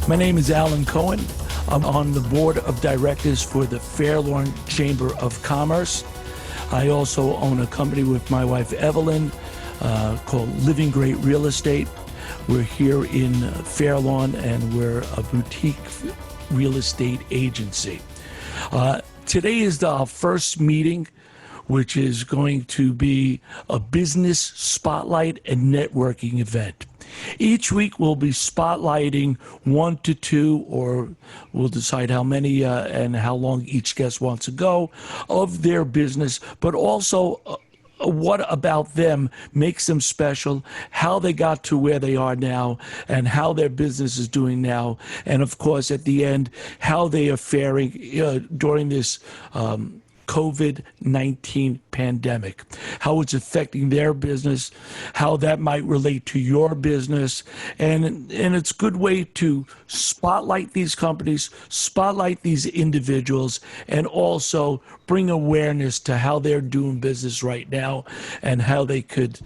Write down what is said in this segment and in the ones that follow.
My name is Alan Cohen. I'm on the board of directors for the Fairlawn Chamber of Commerce. I also own a company with my wife Evelyn called Living Great Real Estate. We're here in Fairlawn and we're a boutique real estate agency. Today is our first meeting, which is going to be a business spotlight and networking event. Each week we'll be spotlighting 1 to 2, or we'll decide how many and how long each guest wants to go, of their business, but also what about them makes them special, how they got to where they are now, and how their business is doing now. And of course, at the end, how they are faring during this COVID-19 pandemic, how it's affecting their business, how that might relate to your business. And it's a good way to spotlight these companies, spotlight these individuals, and also bring awareness to how they're doing business right now and how they could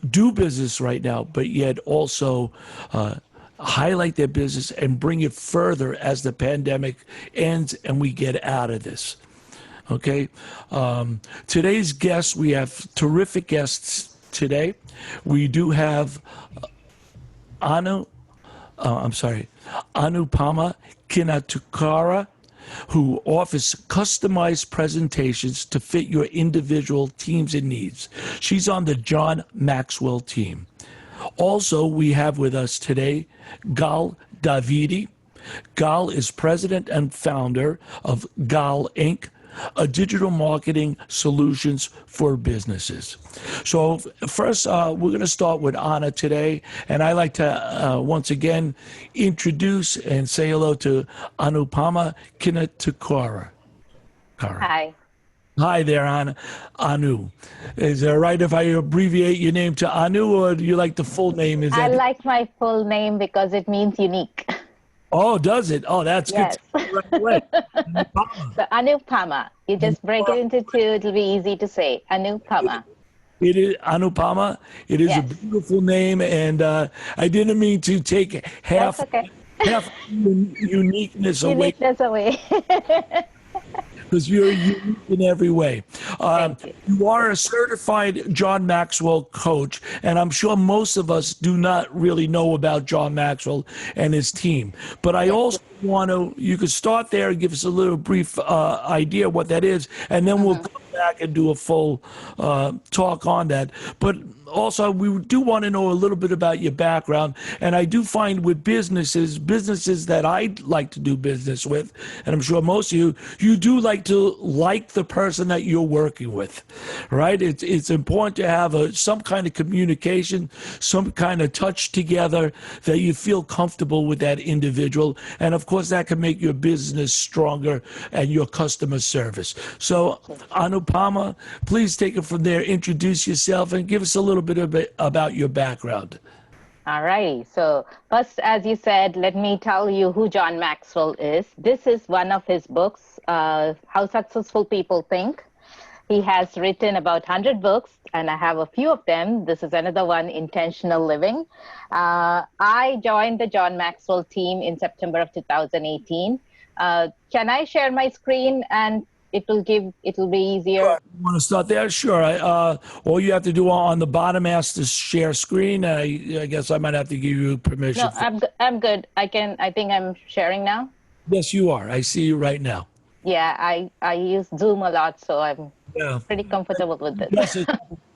do business right now, but yet also highlight their business and bring it further as the pandemic ends and we get out of this. Okay. Today's guests, we have terrific guests today. We do have Anupama Kinatukara, who offers customized presentations to fit your individual teams and needs. She's on the John Maxwell team. Also, we have with us today Gal Davidi. Gal is president and founder of G.A.L, Inc., a digital marketing solutions for businesses. So first, we're going to start with Anna today, and I'd like to once again introduce and say hello to Anupama Kinatukara. Hi. Hi there, Anu. Is it right if I abbreviate your name to Anu, or do you like the full name? I like my full name because it means unique. Oh, does it? Oh, that's yes. Good. Right away. So Anupama. You just break it into two. It'll be easy to say. Anupama. It is Anupama. It is a beautiful name, and I didn't mean to take half uniqueness away. Because you're unique in every way. You are a certified John Maxwell coach, and I'm sure most of us do not really know about John Maxwell and his team. But I also want to, you could start there and give us a little brief idea of what that is, and then we'll come back and do a full talk on that. But also, we do want to know a little bit about your background. And I do find with businesses that I like to do business with, and I'm sure most of you do like to like the person that you're working with, right? It's important to have some kind of communication, some kind of touch together that you feel comfortable with that individual. And of course, that can make your business stronger and your customer service. So, Anupama, please take it from there. Introduce yourself and give us a little bit about your background. All righty. So first, as you said, let me tell you who John Maxwell is. This is one of his books, How Successful People Think. He has written about 100 books, and I have a few of them. This is another one, Intentional Living. I joined the John Maxwell team in September of 2018. Can I share my screen and it'll be easier? Sure. You want to start there? Sure. All you have to do on the bottom is to share screen. I guess I might have to give you permission. No, I'm good. I think I'm sharing now. Yes, you are. I see you right now. Yeah, I use Zoom a lot, so I'm pretty comfortable with this. Yes, it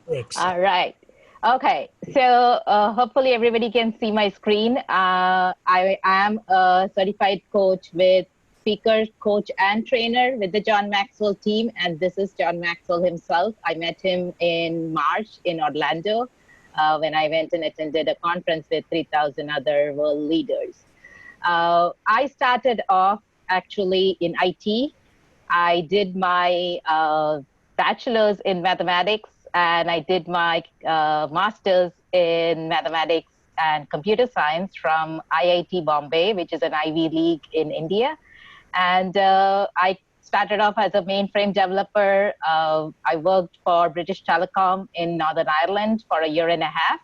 works. All right. Okay. So hopefully everybody can see my screen. I am a certified coach with speaker, coach, and trainer with the John Maxwell team. And this is John Maxwell himself. I met him in March in Orlando when I went and attended a conference with 3,000 other world leaders. I started off actually in IT. I did my bachelor's in mathematics, and I did my master's in mathematics and computer science from IIT Bombay, which is an Ivy League in India. And I started off as a mainframe developer. I worked for British Telecom in Northern Ireland for a year and a half.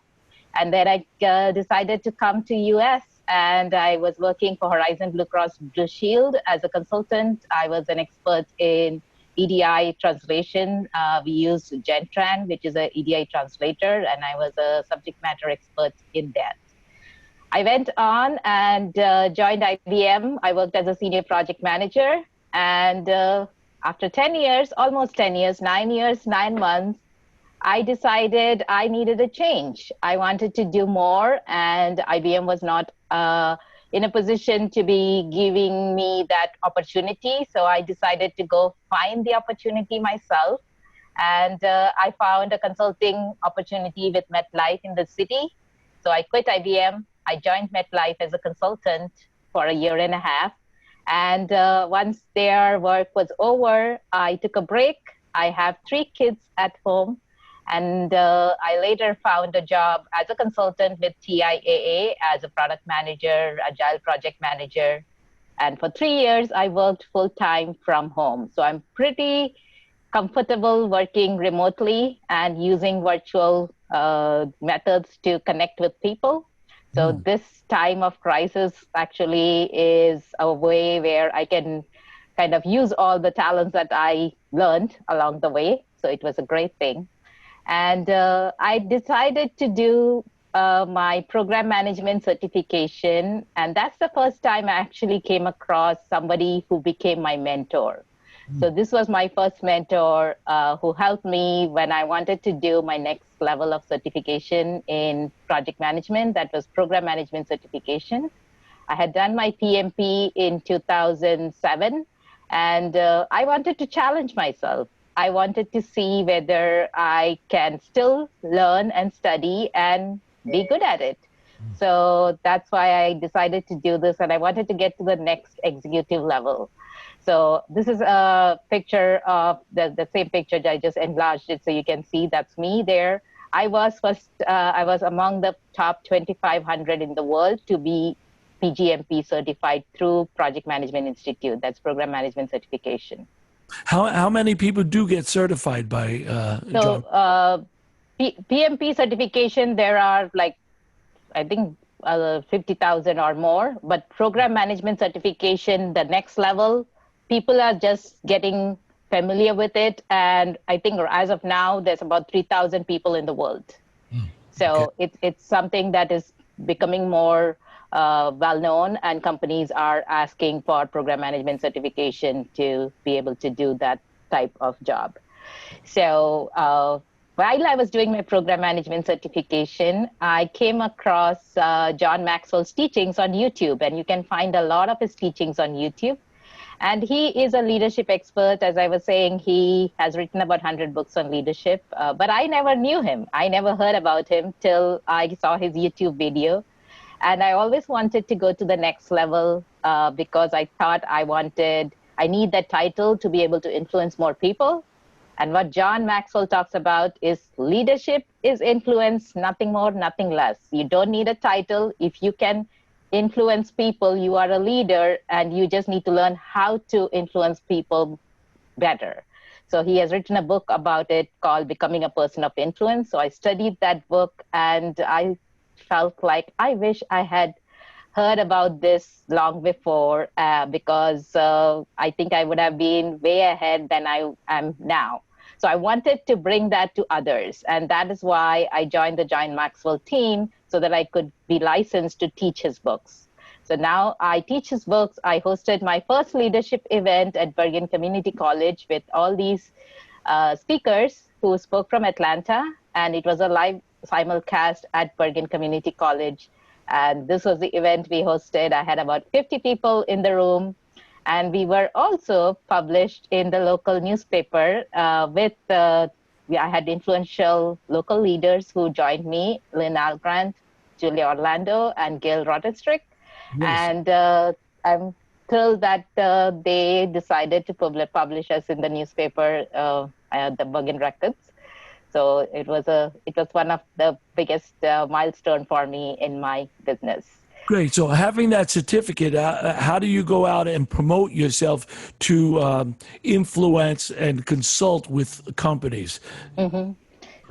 And then I decided to come to US and I was working for Horizon Blue Cross Blue Shield as a consultant. I was an expert in EDI translation. We used Gentran, which is an EDI translator, and I was a subject matter expert in that. I went on and joined IBM. I worked as a senior project manager. And after 10 years, almost 10 years, 9 years, 9 months, I decided I needed a change. I wanted to do more, and IBM was not in a position to be giving me that opportunity. So I decided to go find the opportunity myself. And I found a consulting opportunity with MetLife in the city. So I quit IBM. I joined MetLife as a consultant for a year and a half. And once their work was over, I took a break. I have 3 kids at home. And I later found a job as a consultant with TIAA as a product manager, agile project manager. And for 3 years, I worked full-time from home. So I'm pretty comfortable working remotely and using virtual methods to connect with people. So this time of crisis actually is a way where I can kind of use all the talents that I learned along the way. So it was a great thing. And I decided to do my program management certification. And that's the first time I actually came across somebody who became my mentor. So this was my first mentor who helped me when I wanted to do my next level of certification in project management. That was program management certification. I had done my PMP in 2007, and I wanted to challenge myself. I wanted to see whether I can still learn and study and be good at it. So that's why I decided to do this, and I wanted to get to the next executive level. So this is a picture of the same picture that I just enlarged it so you can see that's me there. I was among the top 2,500 in the world to be PGMP certified through Project Management Institute. That's Program Management Certification. How many people do get certified by John? PMP certification, there are like, I think 50,000 or more, but program management certification, the next level, people are just getting familiar with it. And I think as of now, there's about 3,000 people in the world. So it's something that is becoming more well-known, and companies are asking for program management certification to be able to do that type of job. So while I was doing my program management certification, I came across John Maxwell's teachings on YouTube, and you can find a lot of his teachings on YouTube. And he is a leadership expert. As I was saying, he has written about 100 books on leadership, but I never knew him. I never heard about him till I saw his YouTube video. And I always wanted to go to the next level because I thought I need that title to be able to influence more people. And what John Maxwell talks about is leadership is influence, nothing more, nothing less. You don't need a title. If you can influence people, you are a leader, and you just need to learn how to influence people better. So he has written a book about it called Becoming a Person of Influence. So I studied that book, and I felt like I wish I had heard about this long before because I think I would have been way ahead than I am now. So I wanted to bring that to others. And that is why I joined the John Maxwell team so that I could be licensed to teach his books. So now I teach his books. I hosted my first leadership event at Bergen Community College with all these speakers who spoke from Atlanta. And it was a live simulcast at Bergen Community College. And this was the event we hosted. I had about 50 people in the room. And we were also published in the local newspaper I had influential local leaders who joined me, Lynn Algrant, Julia Orlando, and G.A.L. Rodenstrick. Yes. And I'm thrilled that they decided to publish us in the newspaper at the Bergen Records. So it was one of the biggest milestone for me in my business. Great. So having that certificate, how do you go out and promote yourself to influence and consult with companies? Mm-hmm.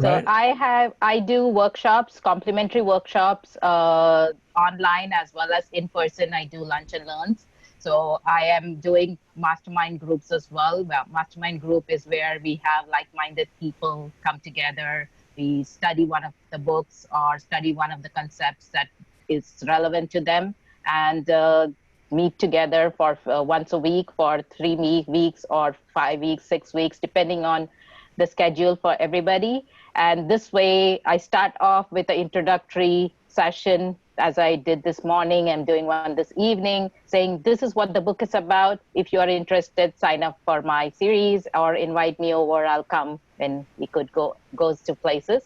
So right? I do workshops, complimentary workshops, online as well as in person. I do lunch and learns. So I am doing mastermind groups as well. Well, mastermind group is where we have like-minded people come together. We study one of the books or study one of the concepts that is relevant to them, and meet together for once a week for 3 weeks or 5 weeks, 6 weeks, depending on the schedule for everybody. And this way, I start off with the introductory session, as I did this morning. I'm doing one this evening, saying this is what the book is about. If you are interested, sign up for my series or invite me over. I'll come when we could goes to places.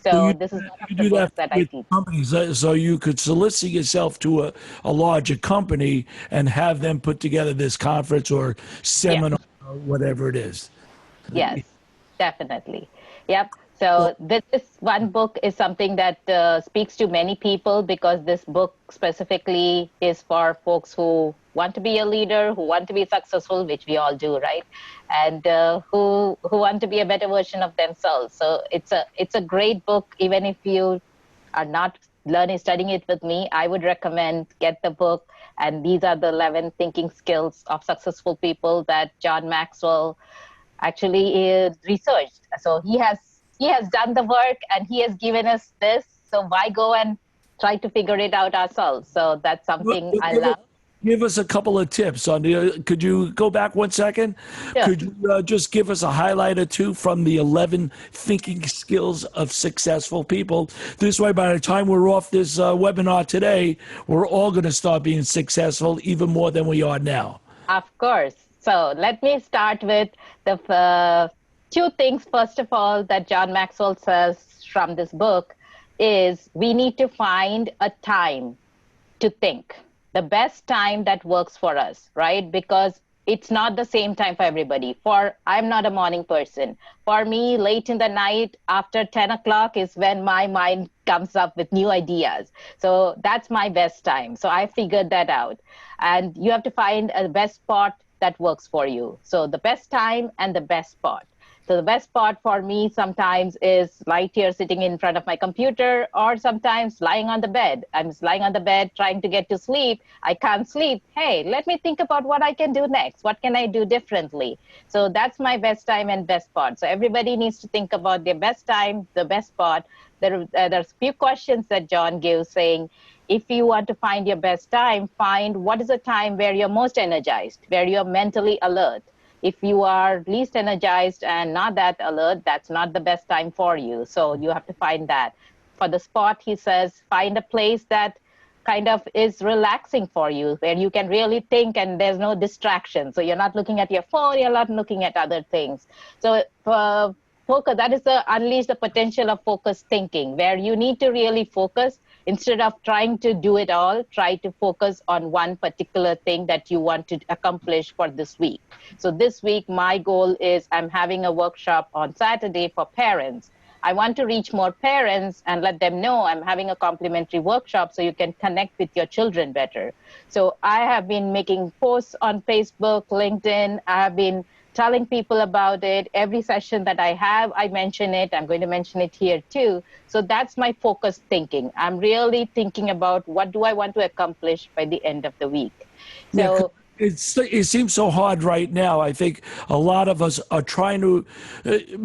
So So this is one of you the do books that that I with teach. companies, so you could solicit yourself to a larger company and have them put together this conference or Yes. seminar or whatever it is. Yes, definitely. Yep. So this one book is something that speaks to many people, because this book specifically is for folks who want to be a leader, who want to be successful, which we all do, right? And who want to be a better version of themselves. So it's a great book. Even if you are not learning studying it with me, I would recommend get the book. And these are the 11 thinking skills of successful people that John Maxwell actually is researched. So he has done the work and he has given us this. So why go and try to figure it out ourselves? So that's Well, something I Give us, love. give us a couple of tips on the. Could you go back 1 second? Sure. Could you just give us a highlight or two from the 11 thinking skills of successful people? This way, by the time we're off this webinar today, we're all going to start being successful even more than we are now. Of course. So let me start with the two things. First of all, that John Maxwell says from this book is we need to find a time to think, the best time that works for us, right? Because it's not the same time for everybody. I'm not a morning person. For me, late in the night after 10 o'clock is when my mind comes up with new ideas. So that's my best time. So I figured that out. And you have to find a best spot that works for you. So the best time and the best spot. So the best part for me sometimes is right here sitting in front of my computer, or sometimes lying on the bed. I'm just lying on the bed trying to get to sleep. I can't sleep. Hey, let me think about what I can do next. What can I do differently? So that's my best time and best part. So everybody needs to think about their best time, the best part. There's a few questions that John gives saying, if you want to find your best time, find what is a time where you're most energized, where you're mentally alert. If you are least energized and not that alert, that's not the best time for you. So you have to find that. For the spot, he says, find a place that kind of is relaxing for you, where you can really think and there's no distraction. So you're not looking at your phone, you're not looking at other things. So focus, that is the unleash the potential of focused thinking, where you need to really focus. Instead of trying to do it all, try to focus on one particular thing that you want to accomplish for this week. So this week, my goal is I'm having a workshop on Saturday for parents. I want to reach more parents and let them know I'm having a complimentary workshop so you can connect with your children better. So I have been making posts on Facebook, LinkedIn. I have been telling people about it. Every session that I have, I mention it. I'm going to mention it here too. So that's my focused thinking. I'm really thinking about what do I want to accomplish by the end of the week. Yeah, So it seems so hard right now. I think a lot of us are trying to,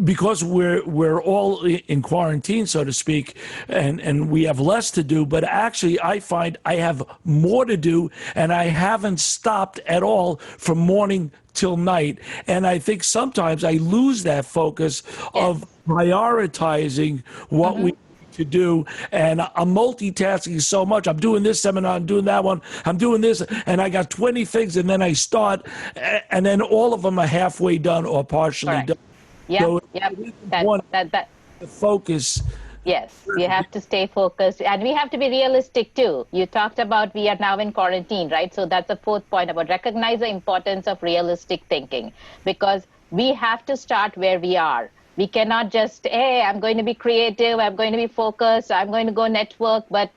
because we're all in quarantine, so to speak, and we have less to do. But actually, I find I have more to do, and I haven't stopped at all from morning till night. And I think sometimes I lose that focus of prioritizing what we to do, and I'm multitasking so much. I'm doing this seminar, I'm doing that one, I'm doing this, and I got 20 things, and then I start, and then all of them are halfway done or partially correct. done. Yep, So yep. it is That important that to focus. Yes, we have to stay focused, and we have to be realistic too. You talked about we are now in quarantine, right? So that's the fourth point about recognize the importance of realistic thinking, because we have to start where we are. We cannot just, hey, I'm going to be creative, I'm going to be focused, I'm going to go network, but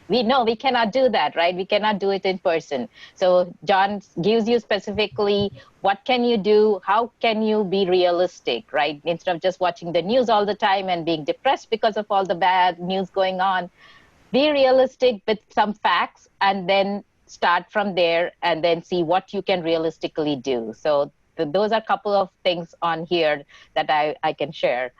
we know we cannot do that, right? We cannot do it in person. So John gives you specifically what can you do, how can you be realistic, right? Instead of just watching the news all the time and being depressed because of all the bad news going on, be realistic with some facts and then start from there and then see what you can realistically do. So those are a couple of things on here that I can share.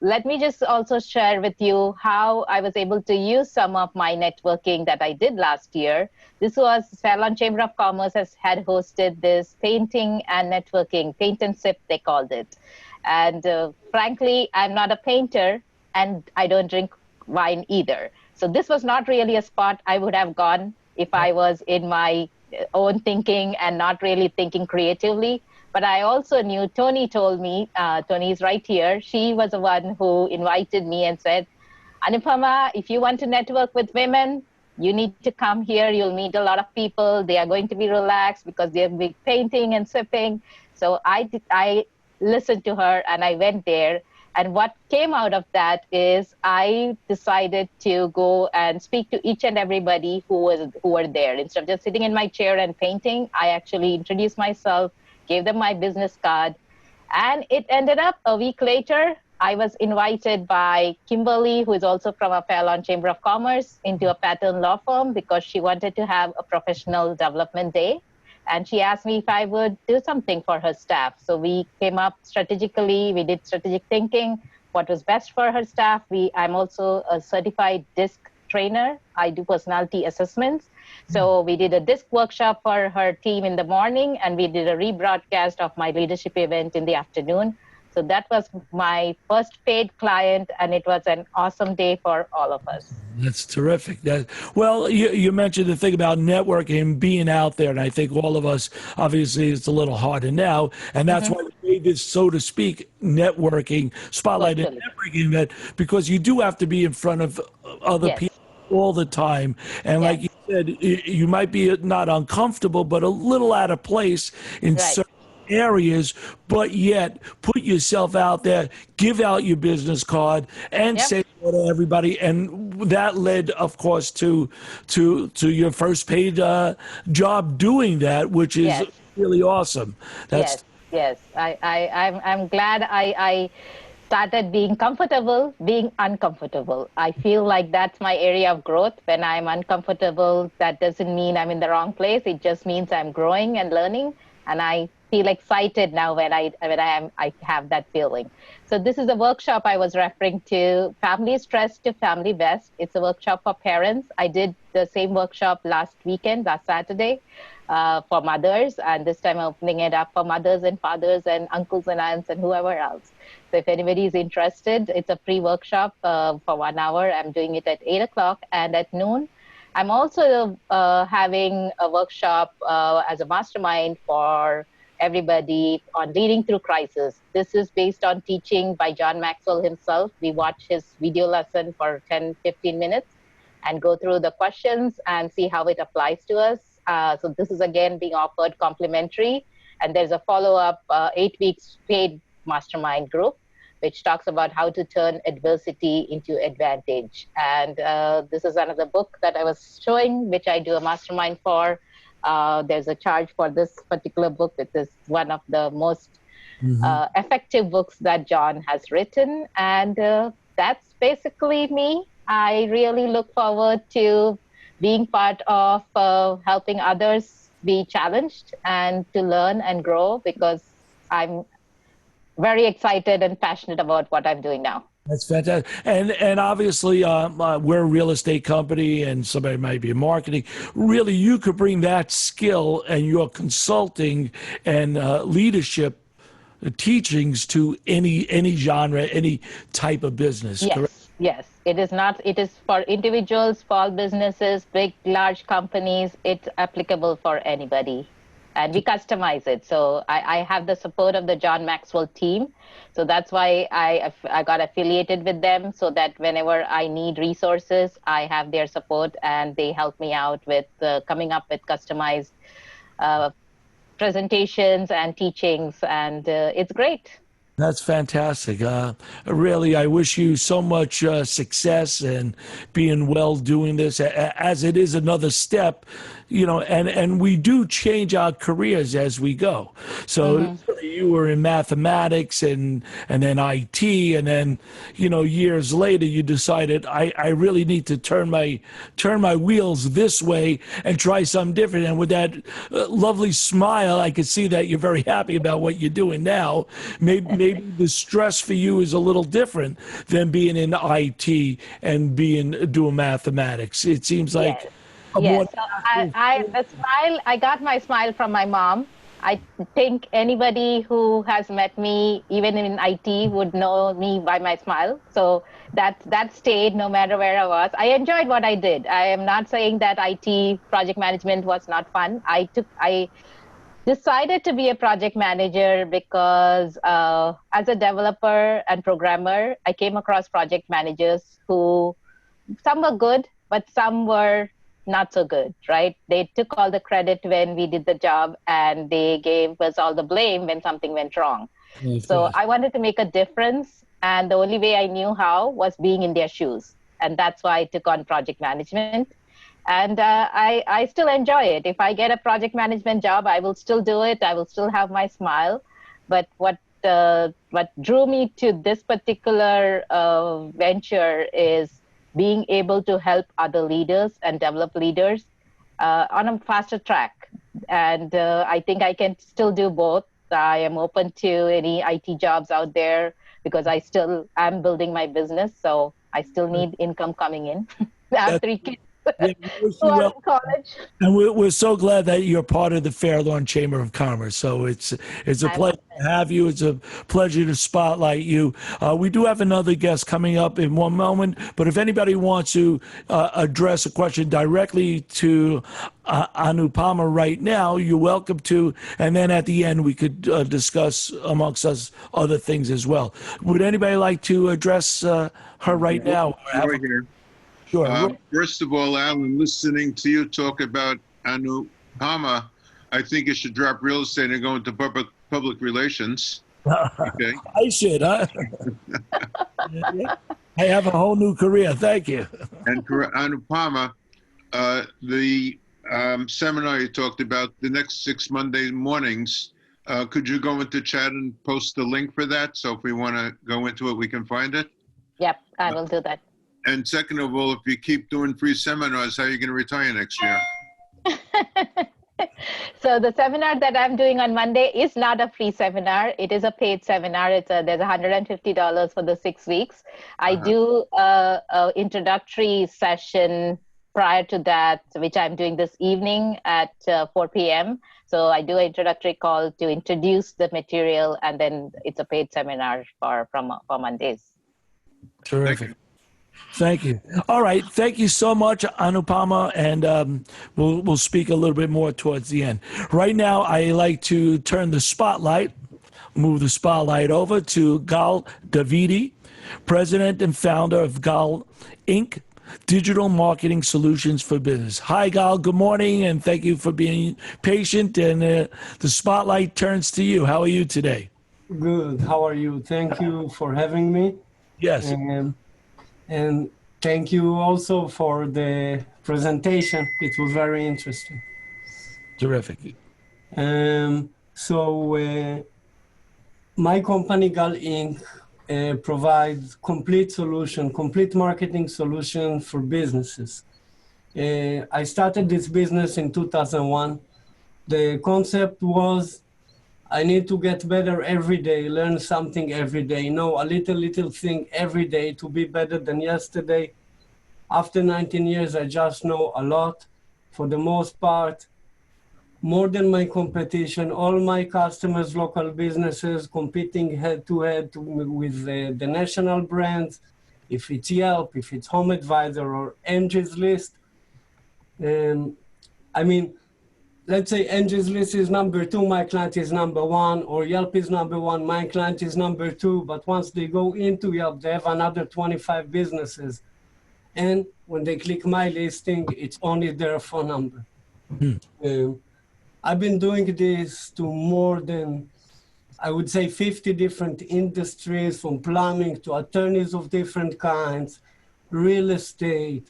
Let me just also share with you how I was able to use some of my networking that I did last year. This was Salon Chamber of Commerce had hosted this painting and networking, paint and sip, they called it. And frankly, I'm not a painter and I don't drink wine either. So this was not really a spot I would have gone if I was in my own thinking and not really thinking creatively. But I also knew, Tony told me, Tony's right here, she was the one who invited me and said, Anupama, if you want to network with women, you need to come here. You'll meet a lot of people. They are going to be relaxed because they'll be painting and sipping. So I listened to her and I went there. And what came out of that is I decided to go and speak to each and everybody who were there. Instead of just sitting in my chair and painting, I actually introduced myself, gave them my business card. And it ended up a week later, I was invited by Kimberly, who is also from a Fallon Chamber of Commerce, into a pattern law firm because she wanted to have a professional development day. And she asked me if I would do something for her staff. So we came up strategically, we did strategic thinking, what was best for her staff. I'm also a certified DISC trainer. I do personality assessments. So we did a DISC workshop for her team in the morning, and we did a rebroadcast of my leadership event in the afternoon. So that was my first paid client, and it was an awesome day for all of us. That's terrific. Well, you mentioned the thing about networking and being out there, and I think all of us, obviously, it's a little harder now, and that's why we made this, so to speak, networking, spotlight and networking event, because you do have to be in front of other people all the time, and like you said, you might be not uncomfortable, but a little out of place in certain areas, but yet put yourself out there, give out your business card, and say hello to everybody. And that led, of course, to your first paid job doing that, which is really awesome. That's yes. I'm glad I started being comfortable, being uncomfortable. I feel like that's my area of growth. When I'm uncomfortable, that doesn't mean I'm in the wrong place. It just means I'm growing and learning, and I feel excited now when I have that feeling. So this is a workshop I was referring to, Family Stress to Family Best. It's a workshop for parents. I did the same workshop last Saturday, for mothers, and this time I'm opening it up for mothers and fathers and uncles and aunts and whoever else. So if anybody is interested, it's a free workshop for 1 hour. I'm doing it at 8 o'clock and at noon. I'm also having a workshop as a mastermind for everybody on leading through crisis. This is based on teaching by John Maxwell himself. We watch his video lesson for 10-15 minutes and go through the questions and see how it applies to us. So this is again being offered complimentary, and there's a follow-up 8 weeks paid mastermind group, which talks about how to turn adversity into advantage. And this is another book that I was showing, which I do a mastermind for. There's a charge for this particular book. It is one of the most effective books that John has written. And that's basically me. I really look forward to being part of helping others be challenged and to learn and grow, because I'm very excited and passionate about what I'm doing now. That's fantastic. And obviously, we're a real estate company, and somebody might be in marketing. Really, you could bring that skill and your consulting and leadership teachings to any genre, any type of business. Yes, correct? yes. It is not. It is for individuals, small businesses, big, large companies. It's applicable for anybody. And we customize it. So I have the support of the John Maxwell team. So that's why I got affiliated with them, so that whenever I need resources, I have their support, and they help me out with coming up with customized presentations and teachings. And it's great. That's fantastic. Really, I wish you so much success and being well doing this, as it is another step, and we do change our careers as we go. So Hmm. you were in mathematics and then IT, and then years later you decided I really need to turn my wheels this way and try something different. And with that lovely smile, I could see that you're very happy about what you're doing now. Maybe the stress for you is a little different than being in IT and doing mathematics. It seems like Yes. a more Yes. So the smile, I got my smile from my mom. I think anybody who has met me, even in IT, would know me by my smile. So that stayed no matter where I was. I enjoyed what I did. I am not saying that IT project management was not fun. I decided to be a project manager because as a developer and programmer, I came across project managers who some were good, but some were not so good, right? They took all the credit when we did the job and they gave us all the blame when something went wrong. of So course. I wanted to make a difference. And the only way I knew how was being in their shoes. And that's why I took on project management. And I still enjoy it. If I get a project management job, I will still do it. I will still have my smile. But what drew me to this particular venture is being able to help other leaders and develop leaders on a faster track. And I think I can still do both. I am open to any IT jobs out there because I still am building my business. So I still need income coming in. I have That, 3 kids yeah, we wish who you are well. in college. And we're so glad that you're part of the Fair Lawn Chamber of Commerce. So it's a I'm pleasure to have you. It's a pleasure to spotlight you. We do have another guest coming up in one moment, but if anybody wants to address a question directly to Anupama right now, you're welcome to. And then at the end, we could discuss amongst us other things as well. Would anybody like to address her right now? Or have Roy here. sure. First of all, Alan, listening to you talk about Anupama, I think you should drop real estate and go into public relations. Okay. I should, huh? I have a whole new career. Thank you. And for Anupama, the seminar you talked about the next 6 Monday mornings, could you go into chat and post the link for that? So if we want to go into it, we can find it. Yep, I will do that. And second of all, if you keep doing free seminars, how are you going to retire next year? So the seminar that I'm doing on Monday is not a free seminar. It is a paid seminar. There's $150 for the 6 weeks. I do a introductory session prior to that, which I'm doing this evening at 4 p.m. So I do an introductory call to introduce the material, and then it's a paid seminar for Mondays. Terrific. Thank you. All right. Thank you so much, Anupama, and we'll speak a little bit more towards the end. Right now, I like to move the spotlight over to Gal Davidi, President and founder of G.A.L Inc., Digital Marketing Solutions for Business. Hi, Gal. Good morning, and thank you for being patient. And the spotlight turns to you. How are you today? Good. How are you? Thank you for having me. Yes. And thank you also for the presentation. It was very interesting. Terrific. My company, G.A.L Inc., provides complete marketing solution for businesses. I started this business in 2001. The concept was I need to get better every day, learn something every day, know a little thing every day to be better than yesterday. After 19 years, I just know a lot. For the most part, more than my competition, all my customers, local businesses, competing head to head with the national brands, if it's Yelp, if it's Home Advisor or Angie's List. Let's say Angie's List is number 2, my client is number 1, or Yelp is number 1, my client is number 2. But once they go into Yelp, they have another 25 businesses. And when they click my listing, it's only their phone number. I've been doing this to more than I would say 50 different industries, from plumbing to attorneys of different kinds, real estate,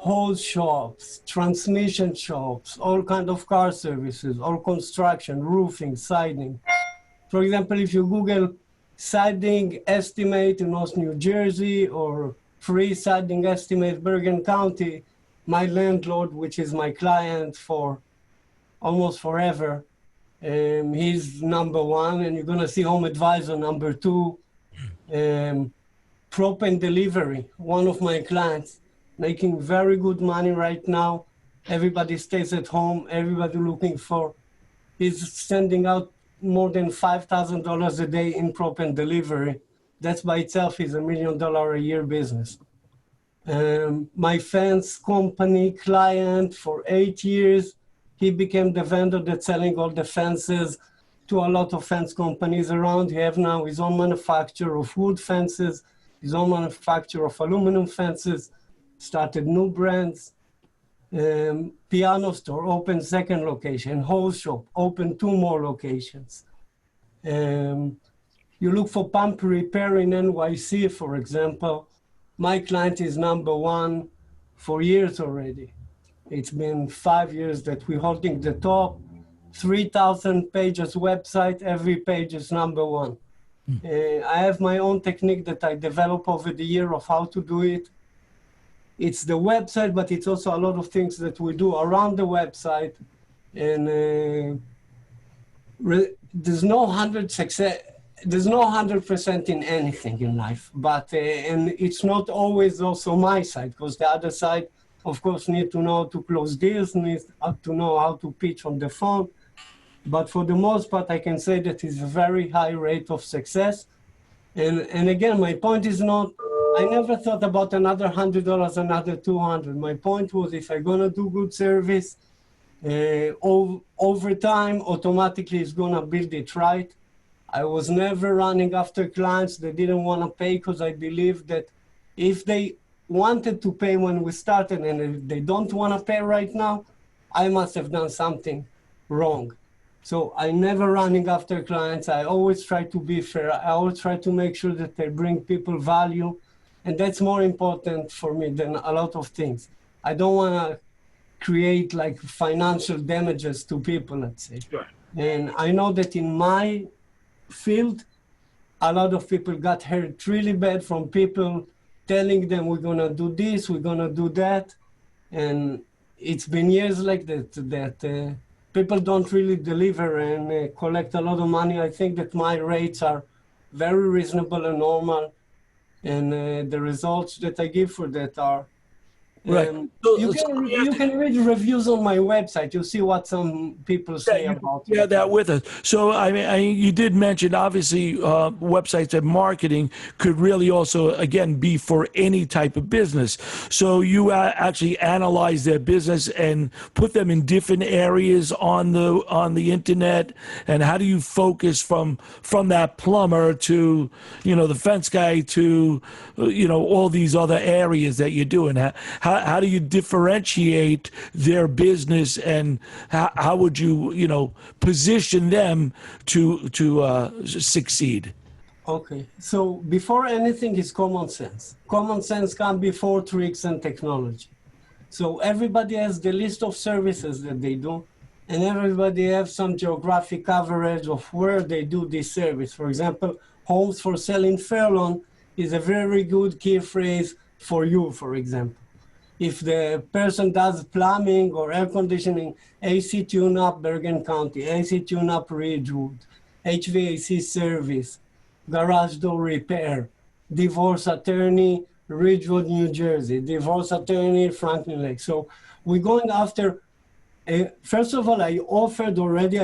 whole shops, transmission shops, all kind of car services, all construction, roofing, siding. For example, if you Google siding estimate in North New Jersey or free siding estimate Bergen County, my landlord, which is my client for almost forever, he's number one, and you're gonna see Home Advisor number two. Prop and Delivery, one of my clients, making very good money right now. Everybody stays at home, everybody looking for, he's sending out more than $5,000 a day in Prop and Delivery. That's by itself is $1 million a year business. My fence company client for 8 years, he became the vendor that's selling all the fences to a lot of fence companies around. He have now his own manufacturer of wood fences, his own manufacturer of aluminum fences, started new brands. Piano store, opened second location. Whole shop, opened 2 more locations. You look for pump repair in NYC, for example. My client is number one for years already. It's been 5 years that we're holding the top. 3,000 pages website, every page is number one. I have my own technique that I developed over the year of how to do it. It's the website, but it's also a lot of things that we do around the website. And there's no 100% in anything in life, but and it's not always also my side, because the other side, of course, need to know how to close deals, need to know how to pitch on the phone. But for the most part, I can say that it's a very high rate of success. And again, my point is not, I never thought about another $100, another $200. My point was, if I'm gonna do good service, over time, automatically it's gonna build it right. I was never running after clients that didn't wanna pay, because I believe that if they wanted to pay when we started and if they don't wanna pay right now, I must have done something wrong. So I never running after clients. I always try to be fair. I always try to make sure that I bring people value. And that's more important for me than a lot of things. I don't want to create like financial damages to people, let's say. Sure. And I know that in my field, a lot of people got hurt really bad from people telling them we're going to do this, we're going to do that. And it's been years like that, people don't really deliver and collect a lot of money. I think that my rates are very reasonable and normal. And the results that I give for that are, Right. you can read reviews on my website. You'll see what some people say about it. Yeah, that with us. So, I mean, you did mention, obviously, websites and marketing could really also, again, be for any type of business. So you actually analyze their business and put them in different areas on the internet. And how do you focus from that plumber to, the fence guy to, all these other areas that you're doing? How do you differentiate their business, and how would you, position them to succeed? Okay, so before anything is common sense. Common sense comes before tricks and technology. So everybody has the list of services that they do, and everybody has some geographic coverage of where they do this service. For example, homes for sale in Fairlawn is a very good key phrase for you, for example. If the person does plumbing or air conditioning, AC tune-up Bergen County, AC tune-up Ridgewood, HVAC service, garage door repair, divorce attorney, Ridgewood, New Jersey, divorce attorney, Franklin Lake. So we're going after, first of all, I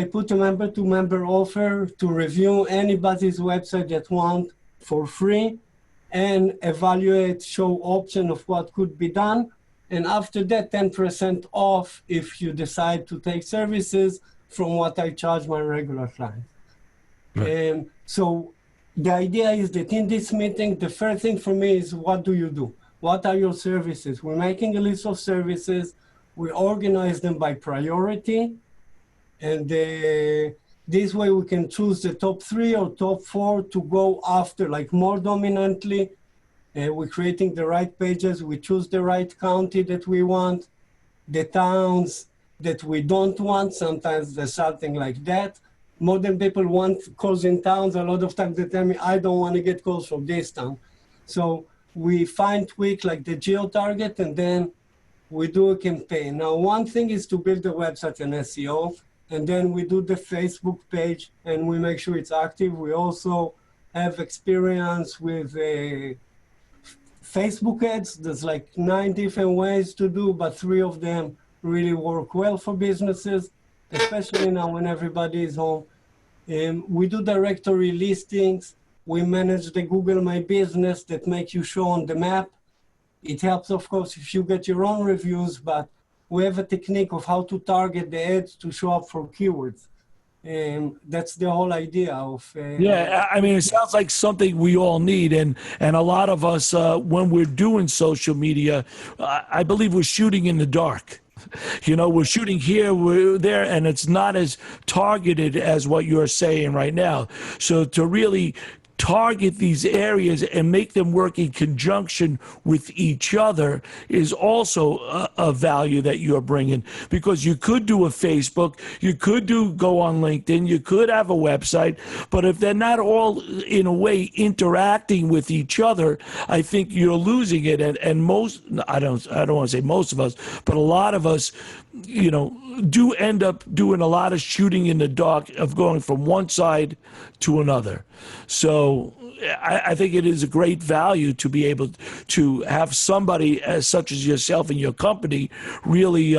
put a member-to-member offer to review anybody's website that want for free and evaluate, show option of what could be done. And after that, 10% off if you decide to take services from what I charge my regular clients. Right. So the idea is that in this meeting, the first thing for me is, what do you do? What are your services? We're making a list of services. We organize them by priority. And This way we can choose the top 3 or top 4 to go after, like more dominantly. We're creating the right pages. We choose the right county that we want, the towns that we don't want. Sometimes there's something like that. Modern people want calls in towns. A lot of times they tell me, I don't want to get calls from this town. So we find tweak like the geo-target, and then we do a campaign. Now, one thing is to build a website and SEO, and then we do the Facebook page, and we make sure it's active. We also have experience with Facebook ads. There's like 9 different ways to do, but 3 of them really work well for businesses, especially now when everybody is home. We do directory listings. We manage the Google My Business that make you show on the map. It helps, of course, if you get your own reviews, but we have a technique of how to target the ads to show up for keywords. That's the whole idea of... Yeah, I mean, it sounds like something we all need. And a lot of us, when we're doing social media, I believe we're shooting in the dark. You know, we're shooting here, we're there, and it's not as targeted as what you're saying right now. So to really target these areas and make them work in conjunction with each other is also a value that you're bringing, because you could do a Facebook, you could go on LinkedIn, you could have a website, but if they're not all in a way interacting with each other, I think you're losing it. And most, I don't want to say most of us, but a lot of us, you know, do end up doing a lot of shooting in the dark, of going from one side to another. So I think it is a great value to be able to have somebody as such as yourself and your company really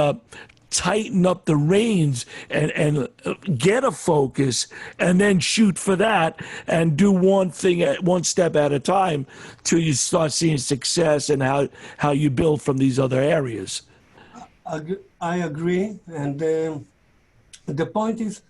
tighten up the reins and get a focus, and then shoot for that and do one thing at one step at a time till you start seeing success and how you build from these other areas. I agree. And the point is,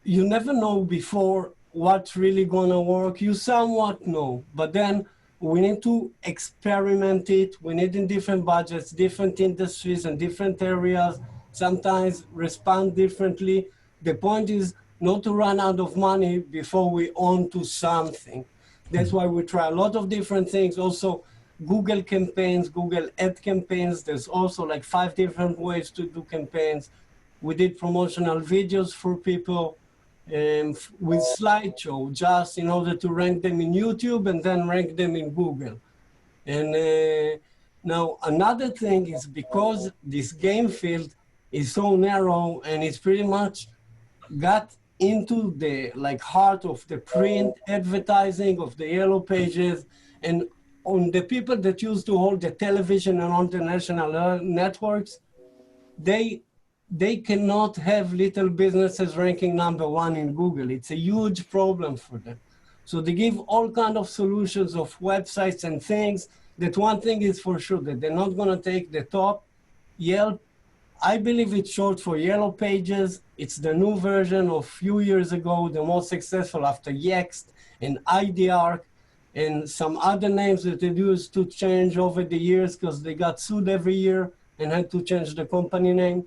you never know before what's really going to work. You somewhat know, but then we need to experiment it. We need in different budgets, different industries and different areas, sometimes respond differently. The point is not to run out of money before we on to something. That's why we try a lot of different things. Also, Google campaigns, Google ad campaigns. There's also like 5 different ways to do campaigns. We did promotional videos for people with slideshow, just in order to rank them in YouTube and then rank them in Google. And now another thing is, because this game field is so narrow and it's pretty much got into the like heart of the print advertising, of the yellow pages, and on the people that used to hold the television and on the national networks, they cannot have little businesses ranking #1 in Google. It's a huge problem for them. So they give all kinds of solutions of websites and things. That one thing is for sure, that they're not going to take the top. Yelp, I believe it's short for Yellow Pages. It's the new version of a few years ago, the most successful after Yext and IDR and some other names that they used to change over the years because they got sued every year and had to change the company name.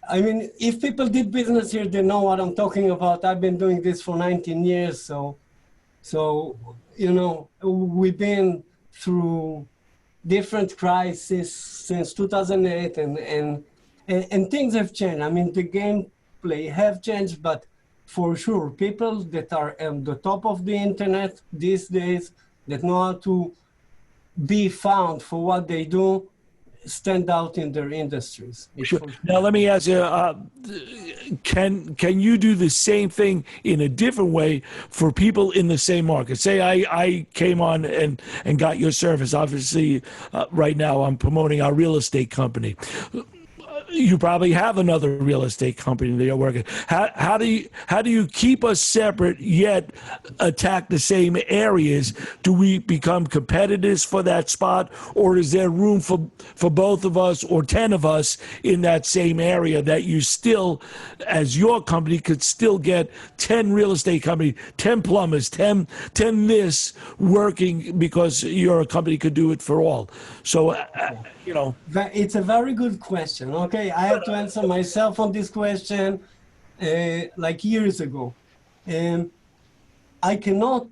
I mean, if people did business here, they know what I'm talking about. I've been doing this for 19 years. So you know, we've been through different crises since 2008 and things have changed. I mean, the gameplay have changed, but for sure, people that are at the top of the internet these days, that know how to be found for what they do, stand out in their industries. Sure. Now, let me ask you, can you do the same thing in a different way for people in the same market? Say I came on and got your service. Obviously, right now I'm promoting our real estate company. You probably have another real estate company that you're working. How do you keep us separate yet attack the same areas? Do we become competitors for that spot, or is there room for both of us or 10 of us in that same area that you still, as your company, could still get 10 real estate companies, 10 plumbers, 10 this working, because your company could do it for all? So, you know. It's a very good question. Okay, I have to answer myself on this question. like years ago. I cannot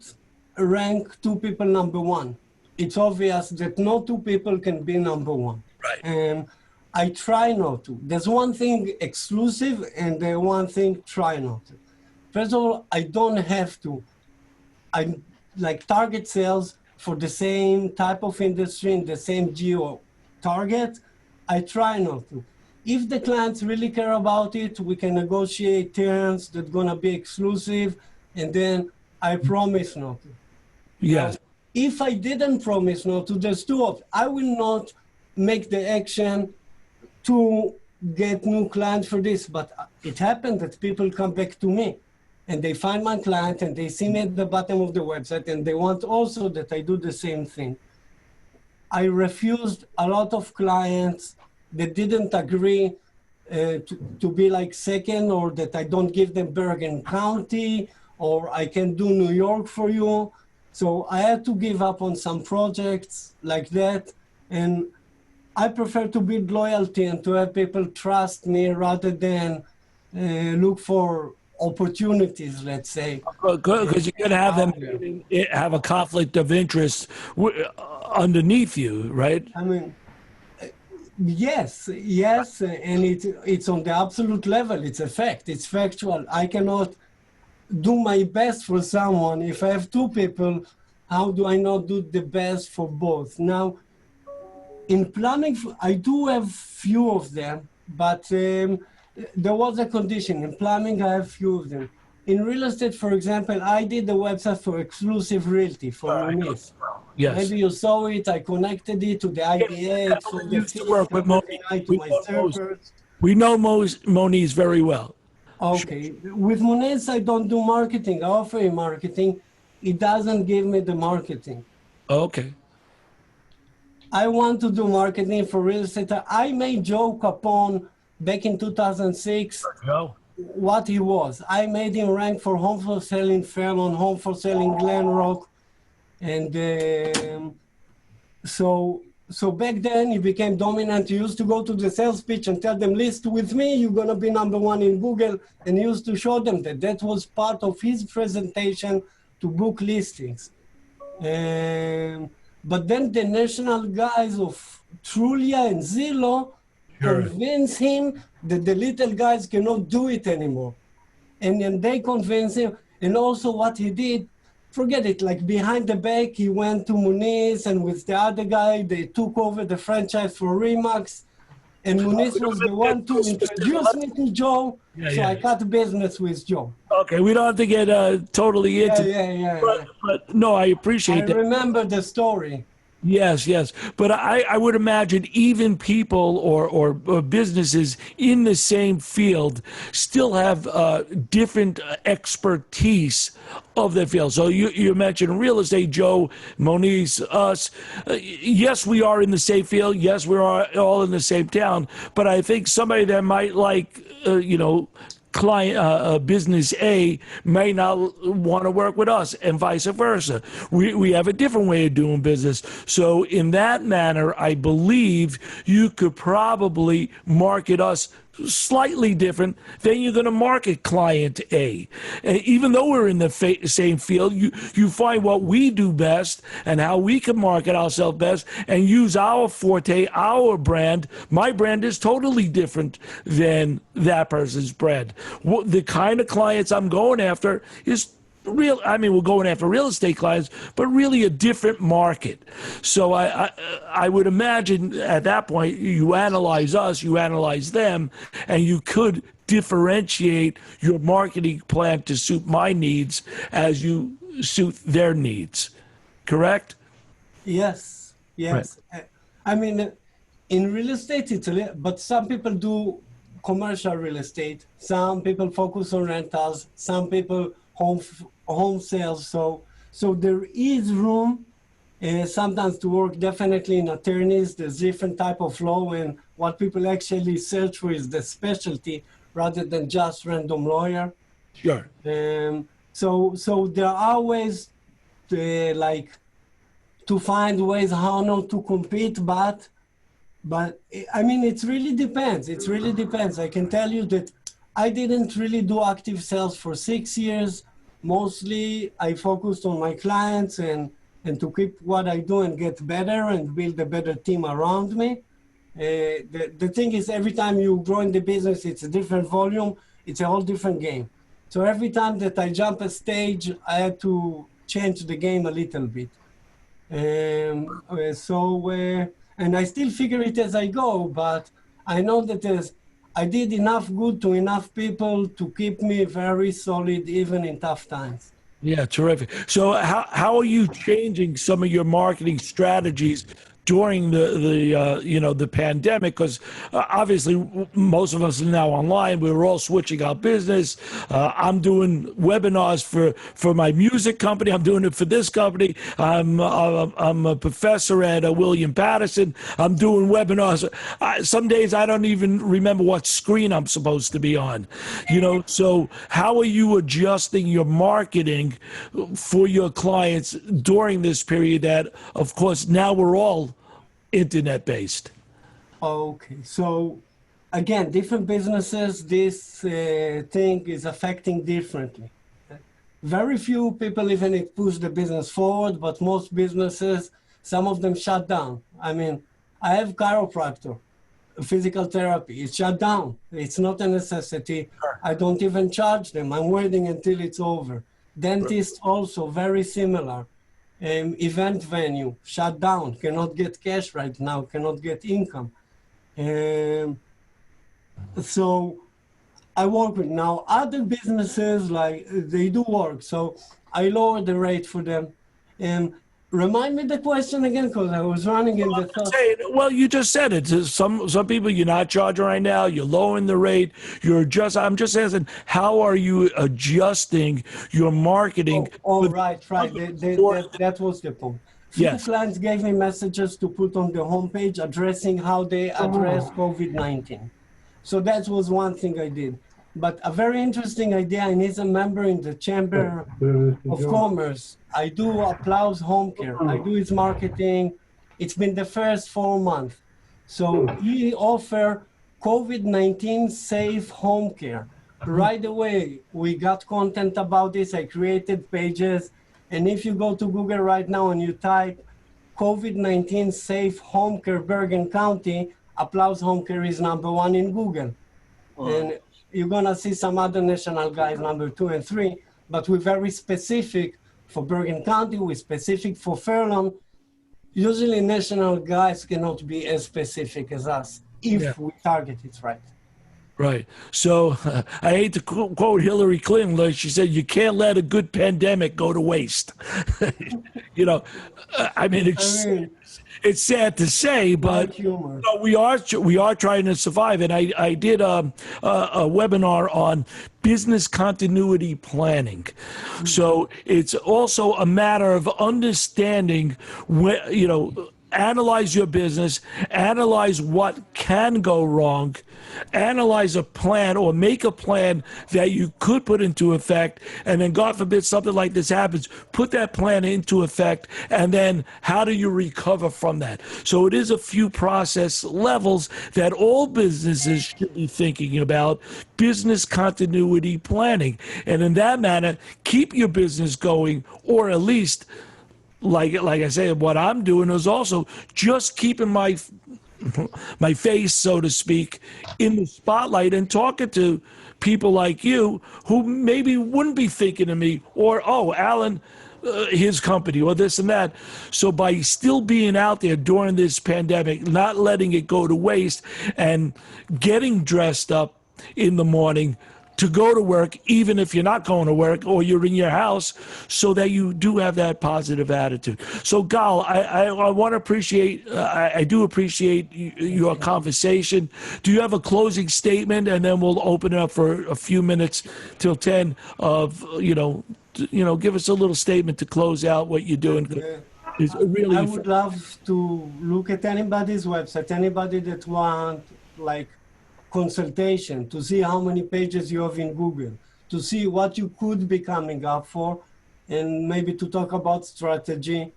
rank two people number one. It's obvious that no two people can be number one. Right. And I try not to. There's one thing exclusive and the one thing try not to. First of all, I don't have to. I like target sales for the same type of industry in the same geo target. I try not to. If the clients really care about it, we can negotiate terms that are gonna be exclusive, and then I promise not to. Yes. Now, if I didn't promise not to, there's two options. I will not make the action to get new clients for this, but it happened that people come back to me and they find my client and they see me at the bottom of the website and they want also that I do the same thing. I refused a lot of clients that didn't agree to be like second, or that I don't give them Bergen County, or I can do New York for you. So I had to give up on some projects like that. And I prefer to build loyalty and to have people trust me rather than look for opportunities, let's say. Because you're going to have them have a conflict of interest underneath you, right? I mean, yes, and it's on the absolute level. It's a fact. It's factual. I cannot do my best for someone if I have two people. How do I not do the best for both? Now, in plumbing, I do have few of them, but there was a condition. In plumbing, I have few of them. In real estate, for example, I did the website for exclusive realty for Moniz. Yes. Maybe you saw it. I connected it to the IDA. So We used to work with Moniz. We know Moniz very well. Okay. With Moniz, I don't do marketing. I offer him marketing. It doesn't give me the marketing. Okay. I want to do marketing for real estate. I made joke upon back in 2006 what he was. I made him rank for home for sale in Fairmont, home for sale in Glen Rock. And so back then he became dominant. He used to go to the sales pitch and tell them, list with me, you're gonna be number one in Google. And he used to show them that that was part of his presentation to book listings. But then the national guys of Trulia and Zillow convince him that the little guys cannot do it anymore. And then they convince him. And also what he did, forget it, like behind the back, he went to Moniz, and with the other guy, they took over the franchise for Remax. And Moniz was the one to introduce me to Joe, so I cut business with Joe. Okay, we don't have to get totally into but no, I appreciate that. I remember the story. Yes. But I would imagine even people or businesses in the same field still have different expertise of their field. So you mentioned real estate, Joe, Moniz, us. Yes, we are in the same field. Yes, we're all in the same town. But I think somebody that might like, client business A may not want to work with us, and vice versa. We have a different way of doing business. So in that manner, I believe you could probably market us slightly different than you're going to market client A. And even though we're in the same field, you find what we do best and how we can market ourselves best and use our forte, our brand. My brand is totally different than that person's brand. The kind of clients I'm going after is we're going after real estate clients, but really a different market. So I would imagine at that point, you analyze us, you analyze them, and you could differentiate your marketing plan to suit my needs as you suit their needs. Correct? Yes. Right. I mean, in real estate, but some people do commercial real estate. Some people focus on rentals. Some people home sales. So there is room sometimes to work definitely in attorneys. There's different type of law, and what people actually search for is the specialty rather than just random lawyer. Sure. So there are ways to find ways how not to compete, but I mean, it really depends. I can tell you that I didn't really do active sales for 6 years. Mostly I focused on my clients and to keep what I do and get better and build a better team around me. The thing is, every time you grow in the business, it's a different volume. It's a whole different game. So every time that I jump a stage, I had to change the game a little bit. And I still figure it as I go, but I know that I did enough good to enough people to keep me very solid even in tough times. Yeah, terrific. So how are you changing some of your marketing strategies during the pandemic? Because obviously most of us are now online. We were all switching our business. I'm doing webinars for my music company. I'm doing it for this company. I'm a professor at William Patterson. I'm doing webinars. Some days I don't even remember what screen I'm supposed to be on. So how are you adjusting your marketing for your clients during this period that, of course, now we're all internet-based? Okay, so again, different businesses, this thing is affecting differently. Very few people even push the business forward, but most businesses, some of them shut down. I mean, I have chiropractor, physical therapy, it's shut down. It's not a necessity. I don't even charge them. I'm waiting until it's over. Dentists also, very similar. Event venue, shut down, cannot get cash right now, cannot get income. So I work with now other businesses, like they do work. So I lower the rate for them. Remind me the question again, because I was running in the thought. Well, you just said it. Some people you're not charging right now. You're lowering the rate. I'm just asking, how are you adjusting your marketing? Right. That was the point. Few clients gave me messages to put on the homepage addressing how they address COVID-19. So that was one thing I did. But a very interesting idea, and he's a member in the Chamber of Commerce. I do Applause Home Care. I do his marketing. It's been the first 4 months. So he offer COVID-19 safe home care. Right away, we got content about this. I created pages. And if you go to Google right now and you type COVID-19 safe home care Bergen County, Applause Home Care is #1 in Google. And you're gonna see some other national guys #2 and 3, but we're very specific for Bergen County, we're specific for Fairlawn. Usually national guys cannot be as specific as us if we target it right. Right. So I hate to quote Hillary Clinton, like she said, you can't let a good pandemic go to waste. I mean, it's sad to say, but we are trying to survive. And I did a webinar on business continuity planning. So it's also a matter of understanding analyze your business, analyze what can go wrong, analyze a plan or make a plan that you could put into effect, and then God forbid something like this happens, put that plan into effect, and then how do you recover from that? So it is a few process levels that all businesses should be thinking about, business continuity planning. And in that manner, keep your business going, or at least like I said, what I'm doing is also just keeping my face, so to speak, in the spotlight and talking to people like you who maybe wouldn't be thinking of me or, Alan, his company or this and that. So by still being out there during this pandemic, not letting it go to waste and getting dressed up in the morning to go to work, even if you're not going to work or you're in your house, so that you do have that positive attitude. So Gal, I want to appreciate, I do appreciate your conversation. Do you have a closing statement? And then we'll open it up for a few minutes till 10 of, give us a little statement to close out what you're doing. I would love to look at anybody's website, anybody that want consultation, to see how many pages you have in Google, to see what you could be coming up for, and maybe to talk about strategy,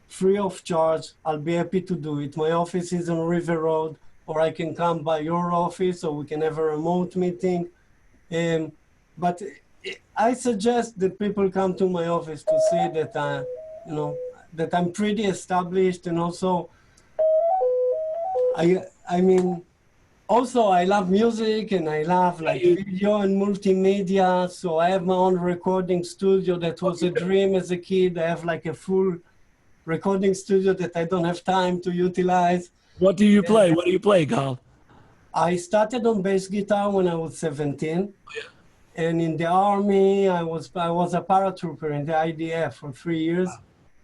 free of charge. I'll be happy to do it. My office is on River Road, or I can come by your office, or we can have a remote meeting. But I suggest that people come to my office to see that that I'm pretty established, and also I mean, also I love music, and I love like video and multimedia. So I have my own recording studio. That was a dream as a kid. I have like a full recording studio that I don't have time to utilize. What do you play? What do you play, Gal? I started on bass guitar when I was 17. And in the army, I was a paratrooper in the IDF for 3 years.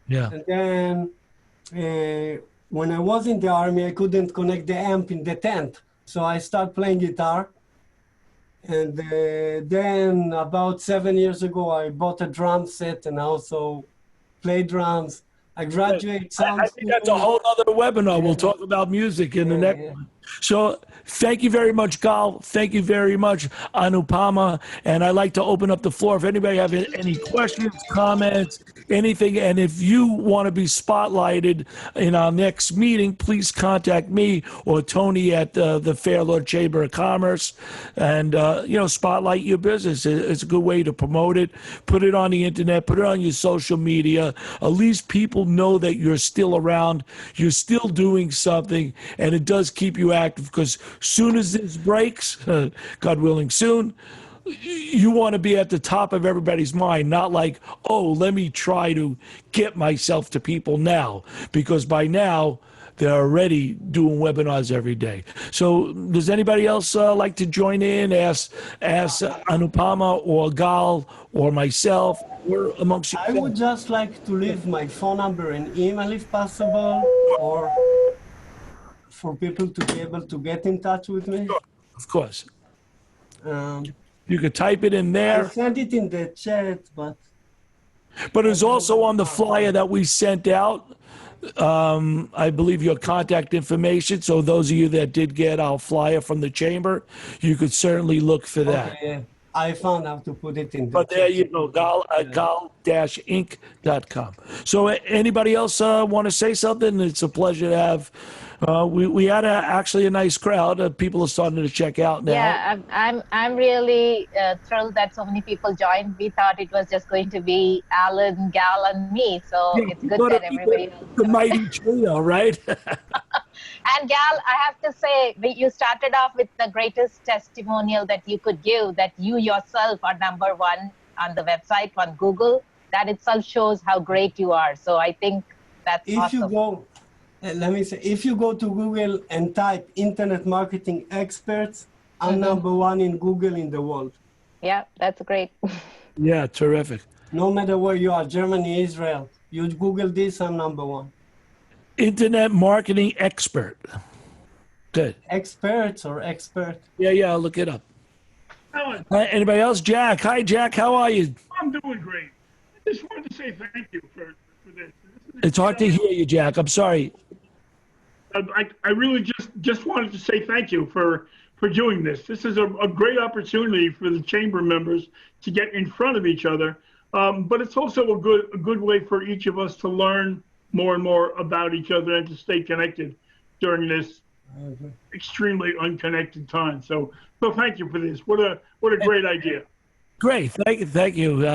Yeah. And then when I was in the army, I couldn't connect the amp in the tent. So I started playing guitar. And then about 7 years ago, I bought a drum set and I also play drums. I graduated sound I think that's a whole other webinar. We'll talk about music in the next one. So thank you very much, Gal. Thank you very much, Anupama. And I'd like to open up the floor. If anybody have any questions, comments, anything, and if you want to be spotlighted in our next meeting, please contact me or Tony at the Fair Lord Chamber of Commerce, and spotlight your business. It's a good way to promote it. Put it on the internet. Put it on your social media. At least people know that you're still around. You're still doing something, and it does keep you active, because soon as this breaks, God willing soon, you want to be at the top of everybody's mind, not like, oh, let me try to get myself to people now, because by now they're already doing webinars every day. So does anybody else like to join in, ask Anupama or Gal or myself, or amongst you? I would just like to leave my phone number and email if possible, or for people to be able to get in touch with me. Sure. Of course. You could type it in there. I sent it in the chat, but it's also on the flyer that we sent out. I believe your contact information. So those of you that did get our flyer from the chamber, you could certainly look for that. Okay. I found how to put it in the But there you go, gal-inc.com. So anybody else want to say something? It's a pleasure to have. We had actually a nice crowd. People are starting to check out now. Yeah, I'm really thrilled that so many people joined. We thought it was just going to be Alan, Gal, and me. So it's good that everybody else. The mighty trio, right? And Gal, I have to say, you started off with the greatest testimonial that you could give, that you yourself are number one on the website, on Google. That itself shows how great you are. So I think that's awesome. Let me say, if you go to Google and type Internet Marketing Experts, I'm number one in Google in the world. Yeah, that's great. Yeah, terrific. No matter where you are, Germany, Israel, you Google this, I'm number one. Internet Marketing Expert. Good. Experts or expert? Yeah, I'll look it up. Anybody else? Jack. Hi, Jack. How are you? I'm doing great. I just wanted to say thank you for this. It's hard to hear you, Jack. I'm sorry. I really just wanted to say thank you for doing this. This is a great opportunity for the chamber members to get in front of each other, but it's also a good way for each of us to learn more and more about each other and to stay connected during this extremely unconnected time. So thank you for this. What a great idea. Great. Thank you.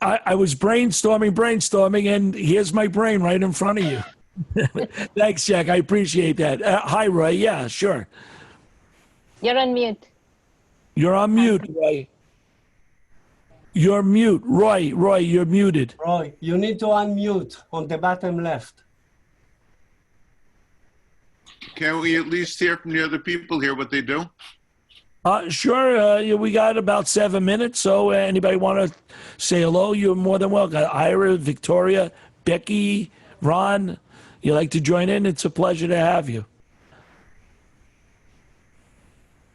I was brainstorming, and here's my brain right in front of you. Thanks, Jack. I appreciate that. Hi, Roy. Yeah, sure. You're on mute. You're on mute, Roy. You're mute. Roy, you're muted. Roy, you need to unmute on the bottom left. Can we at least hear from the other people here what they do? Sure. We got about 7 minutes, so anybody want to say hello, you're more than welcome. Ira, Victoria, Becky, Ron, you like to join in? It's a pleasure to have you.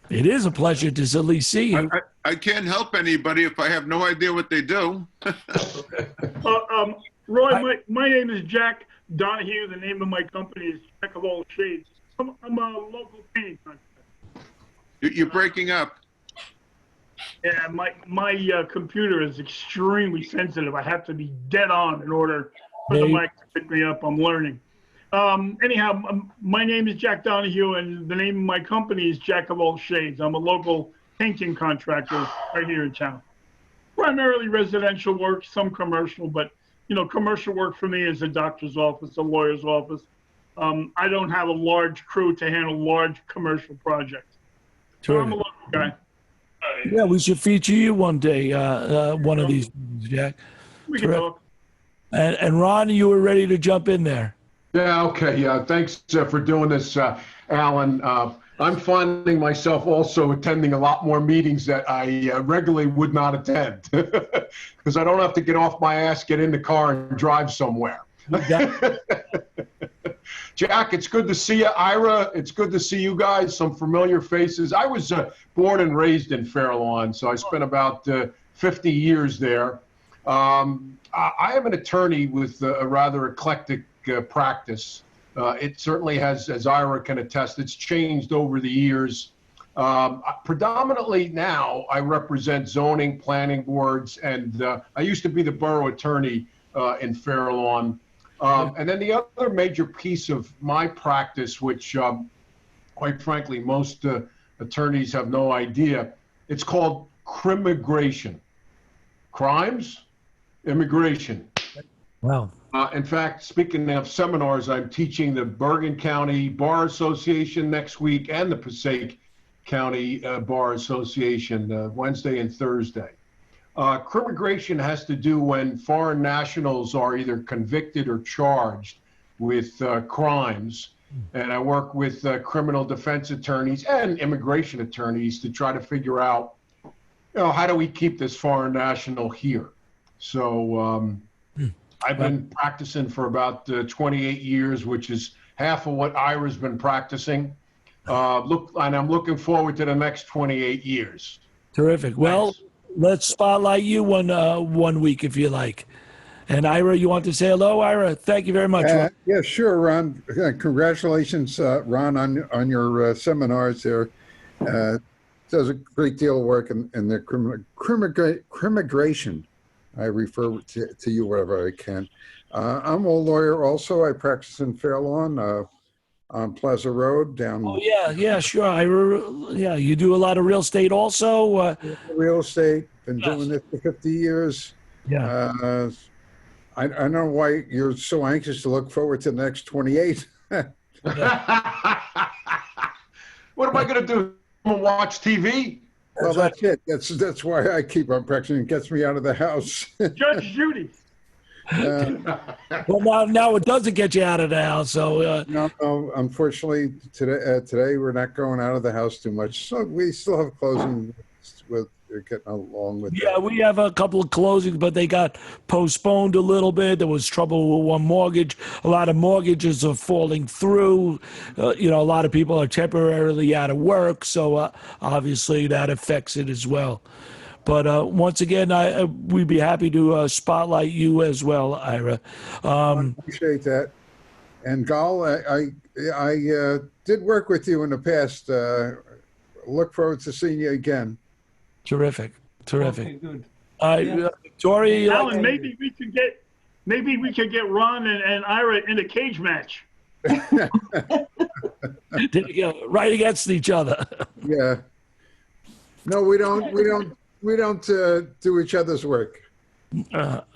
It is a pleasure to at least see you. I can't help anybody if I have no idea what they do. Roy, my name is Jack Donahue. The name of my company is Jack of All Shades. I'm a local painting contractor. You're breaking up. Yeah, my computer is extremely sensitive. I have to be dead on in order for the mic to pick me up. I'm learning. Anyhow, my name is Jack Donahue, and the name of my company is Jack of All Shades. I'm a local painting contractors right here in town. Primarily residential work, some commercial, but commercial work for me is a doctor's office, a lawyer's office. I don't have a large crew to handle large commercial projects. So I'm a local guy. Yeah, we should feature you one day, one of these days, Jack. We can talk. And Ron, you were ready to jump in there. Yeah, okay. Thanks for doing this, Alan. I'm finding myself also attending a lot more meetings that I regularly would not attend because I don't have to get off my ass, get in the car, and drive somewhere. Jack, it's good to see you. Ira, it's good to see you guys, some familiar faces. I was born and raised in Fair Lawn, so I spent about 50 years there. I am an attorney with a rather eclectic practice. It certainly has, as Ira can attest, it's changed over the years. Predominantly now, I represent zoning, planning boards, and I used to be the borough attorney in Fair Lawn. And then the other major piece of my practice, which quite frankly, most attorneys have no idea, it's called crimmigration. Crimes, immigration. Wow. In fact, speaking of seminars, I'm teaching the Bergen County Bar Association next week and the Passaic County Bar Association Wednesday and Thursday. Crimmigration has to do when foreign nationals are either convicted or charged with crimes. And I work with criminal defense attorneys and immigration attorneys to try to figure out, how do we keep this foreign national here? So I've been practicing for about 28 years, which is half of what Ira's been practicing. And I'm looking forward to the next 28 years. Terrific. Well, let's spotlight you one week if you like. And Ira, you want to say hello, Ira? Thank you very much. Yeah, sure, Ron. Congratulations, Ron, on your seminars there. Does a great deal of work in the crimmigration. I refer to you wherever I can. I'm a lawyer also. I practice in Fair Lawn on Plaza Road down. Oh, yeah, sure. You do a lot of real estate also? Real estate. Been doing this for 50 years. Yeah. I don't know why you're so anxious to look forward to the next 28. What am I going to do? Watch TV? Well, that's it. That's why I keep on practicing. It gets me out of the house. Judge Judy. Well, now it doesn't get you out of the house. So no, unfortunately, today we're not going out of the house too much. So we still have closing with getting along with. Yeah, we have a couple of closings, but they got postponed a little bit. There was trouble with one mortgage. A lot of mortgages are falling through. A lot of people are temporarily out of work, so obviously that affects it as well. But once again, we'd be happy to spotlight you as well, Ira. I appreciate that. And Gal, I did work with you in the past. Look forward to seeing you again. Terrific. Okay, good. Victoria, Alan, maybe we could get Ron and Ira in a cage match. right against each other. Yeah. No, we don't do each other's work.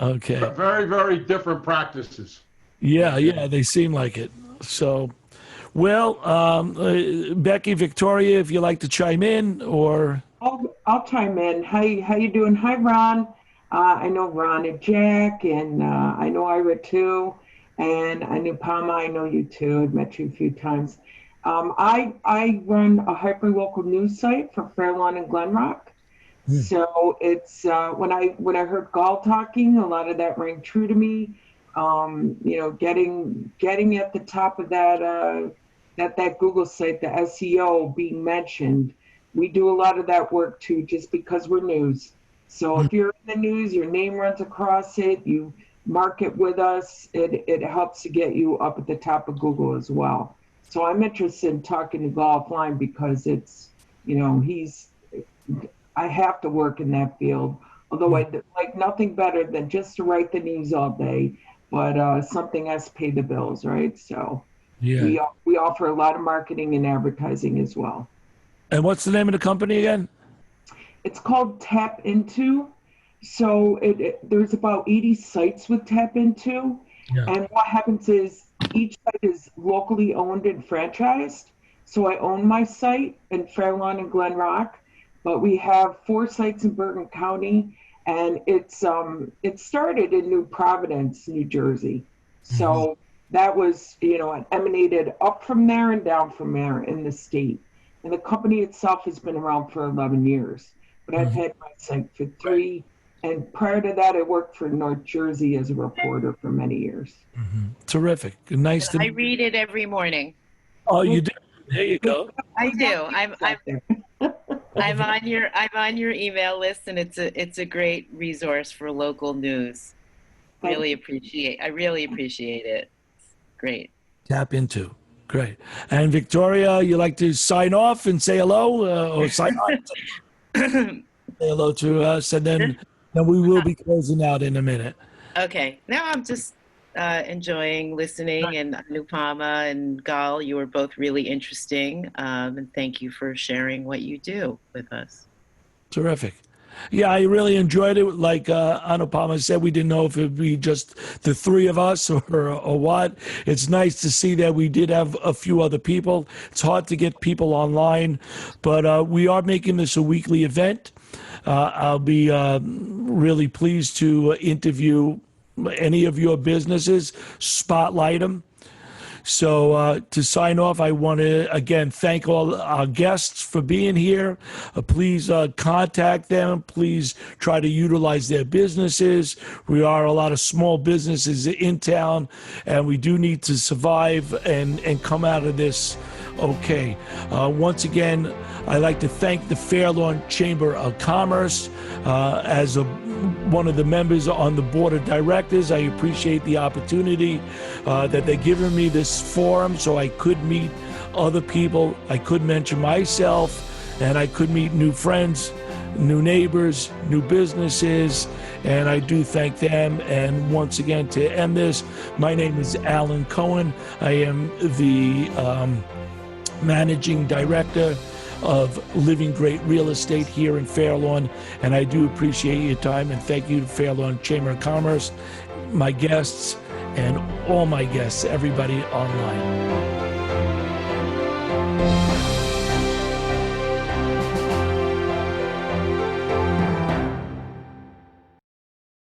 Okay. Very, very different practices. Yeah, they seem like it. So, well, Becky, Victoria, if you'd like to chime in, or I'll chime in. How you doing? Hi, Ron. I know Ron and Jack, and I know Ira too, and Anupama. I know you too. I've met you a few times. I run a hyper-local news site for Fair Lawn and Glen Rock. So it's when I heard Gal talking, a lot of that rang true to me. Getting at the top of that Google site, the SEO being mentioned. We do a lot of that work too, just because we're news. So if you're in the news, your name runs across it, you mark it with us, it helps to get you up at the top of Google as well. So I'm interested in talking to Gal offline because it's, I have to work in that field. Although I like nothing better than just to write the news all day, but something has to pay the bills, right? So we offer a lot of marketing and advertising as well. And what's the name of the company again? It's called Tap Into. So there's about 80 sites with Tap Into. Yeah. And what happens is each site is locally owned and franchised. So I own my site in Fair Lawn and Glen Rock, but we have 4 sites in Bergen County, and it started in New Providence, New Jersey. So that was, it emanated up from there and down from there in the state. And the company itself has been around for 11 years, but I've had my site for 3. And prior to that, I worked for North Jersey as a reporter for many years. Terrific. Nice to I read it every morning. Oh, you do? There you go. I do. I'm on your email list, and it's a great resource for local news. I really appreciate it. Great. Tap Into. Great. And Victoria, you like to sign off and say hello, or sign on? Say hello to us, and then we will be closing out in a minute. Okay. Now I'm just enjoying listening, and Anupama and Gal, you were both really interesting, and thank you for sharing what you do with us. Terrific. Yeah, I really enjoyed it. Like Anupama said, we didn't know if it would be just the 3 of us or what. It's nice to see that we did have a few other people. It's hard to get people online, but we are making this a weekly event. I'll be really pleased to interview any of your businesses, spotlight them. So to sign off, I want to, again, thank all our guests for being here. Please contact them. Please try to utilize their businesses. We are a lot of small businesses in town, and we do need to survive and come out of this okay. Once again, I'd like to thank the Fair Lawn Chamber of Commerce as one of the members on the board of directors. I appreciate the opportunity that they're giving me this forum so I could meet other people. I could mention myself, and I could meet new friends, new neighbors, new businesses, and I do thank them. And once again, to end this, my name is Alan Cohen. I am the managing director of Living Great Real Estate here in Fair Lawn, and I do appreciate your time, and thank you to Fair Lawn Chamber of Commerce, my guests, and all my guests, everybody online.